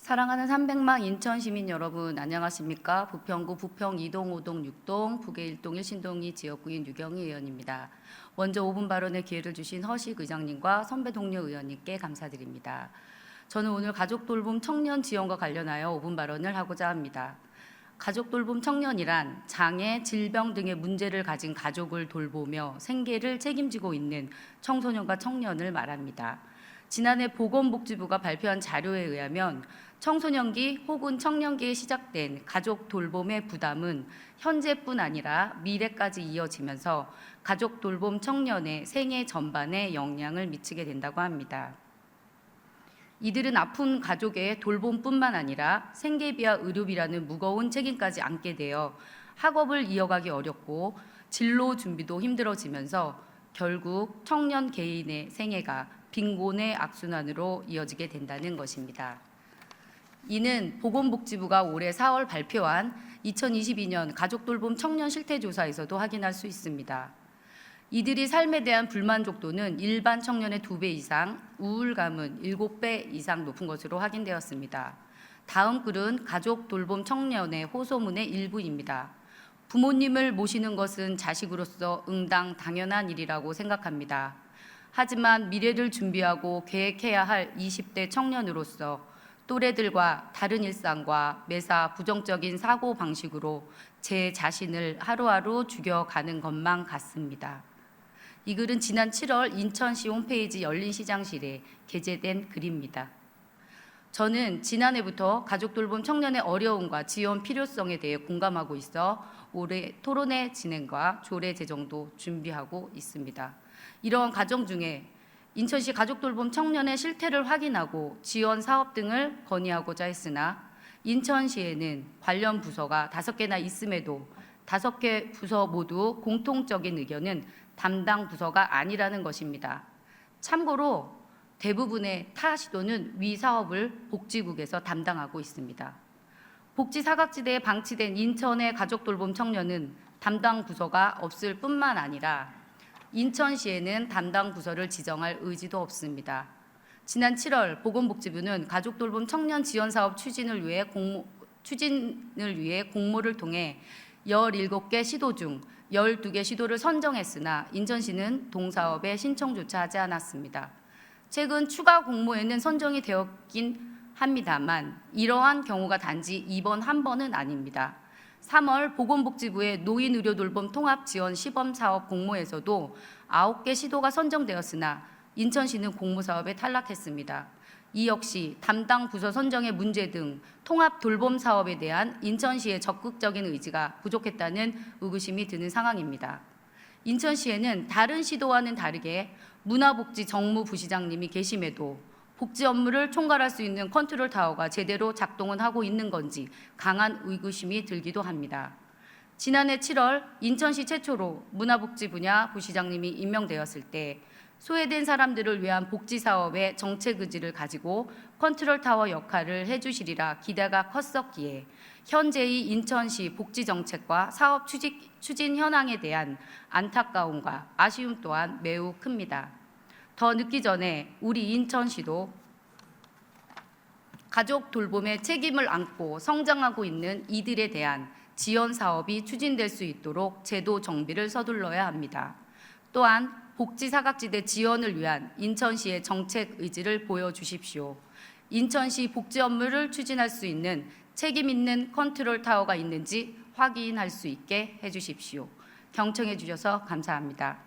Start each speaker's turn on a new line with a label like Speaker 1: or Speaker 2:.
Speaker 1: 사랑하는 300만 인천 시민 여러분, 안녕하십니까? 부평구 부평 2동, 5동, 6동, 북의 1동, 1신동이 지역구인 유경희 의원입니다. 먼저 5분 발언의 기회를 주신 허식 의장님과 선배 동료 의원님께 감사드립니다. 저는 오늘 가족 돌봄 청년 지원과 관련하여 5분 발언을 하고자 합니다. 가족 돌봄 청년이란 장애, 질병 등의 문제를 가진 가족을 돌보며 생계를 책임지고 있는 청소년과 청년을 말합니다. 지난해 보건복지부가 발표한 자료에 의하면 청소년기 혹은 청년기에 시작된 가족 돌봄의 부담은 현재뿐 아니라 미래까지 이어지면서 가족 돌봄 청년의 생애 전반에 영향을 미치게 된다고 합니다. 이들은 아픈 가족의 돌봄뿐만 아니라 생계비와 의료비라는 무거운 책임까지 안게 되어 학업을 이어가기 어렵고 진로 준비도 힘들어지면서 결국 청년 개인의 생애가 빈곤의 악순환으로 이어지게 된다는 것입니다. 이는 보건복지부가 올해 4월 발표한 2022년 가족돌봄 청년 실태조사에서도 확인할 수 있습니다. 이들이 삶에 대한 불만족도는 일반 청년의 2배 이상, 우울감은 7배 이상 높은 것으로 확인되었습니다. 다음 글은 가족돌봄 청년의 호소문의 일부입니다. 부모님을 모시는 것은 자식으로서 응당 당연한 일이라고 생각합니다. 하지만 미래를 준비하고 계획해야 할 20대 청년으로서 또래들과 다른 일상과 매사 부정적인 사고방식으로 제 자신을 하루하루 죽여가는 것만 같습니다. 이 글은 지난 7월 인천시 홈페이지 열린시장실에 게재된 글입니다. 저는 지난해부터 가족돌봄 청년의 어려움과 지원 필요성에 대해 공감하고 있어 올해 토론회 진행과 조례 제정도 준비하고 있습니다. 이러한 과정 중에 인천시 가족돌봄 청년의 실태를 확인하고 지원 사업 등을 건의하고자 했으나 인천시에는 관련 부서가 5개나 있음에도 5개 부서 모두 공통적인 의견은 담당 부서가 아니라는 것입니다. 참고로 대부분의 타 시도는 위 사업을 복지국에서 담당하고 있습니다. 복지 사각지대에 방치된 인천의 가족돌봄 청년은 담당 부서가 없을 뿐만 아니라 인천시에는 담당 부서를 지정할 의지도 없습니다. 지난 7월 보건복지부는 가족돌봄 청년 지원사업 추진을 위해 공모를 통해 17개 시도 중 12개 시도를 선정했으나 인천시는 동사업에 신청조차 하지 않았습니다. 최근 추가 공모에는 선정이 되었긴 합니다만 이러한 경우가 단지 이번 한 번은 아닙니다. 3월 보건복지부의 노인의료돌봄 통합지원 시범사업 공모에서도 9개 시도가 선정되었으나 인천시는 공모사업에 탈락했습니다. 이 역시 담당 부서 선정의 문제 등 통합돌봄사업에 대한 인천시의 적극적인 의지가 부족했다는 의구심이 드는 상황입니다. 인천시에는 다른 시도와는 다르게 문화복지 정무부시장님이 계심에도 복지 업무를 총괄할 수 있는 컨트롤 타워가 제대로 작동은 하고 있는 건지 강한 의구심이 들기도 합니다. 지난해 7월 인천시 최초로 문화복지 분야 부시장님이 임명되었을 때 소외된 사람들을 위한 복지 사업의 정책 의지를 가지고 컨트롤 타워 역할을 해주시리라 기대가 컸었기에 현재의 인천시 복지 정책과 사업 추진 현황에 대한 안타까움과 아쉬움 또한 매우 큽니다. 더 늦기 전에 우리 인천시도 가족 돌봄의 책임을 안고 성장하고 있는 이들에 대한 지원 사업이 추진될 수 있도록 제도 정비를 서둘러야 합니다. 또한 복지 사각지대 지원을 위한 인천시의 정책 의지를 보여주십시오. 인천시 복지 업무를 추진할 수 있는 책임 있는 컨트롤 타워가 있는지 확인할 수 있게 해주십시오. 경청해 주셔서 감사합니다.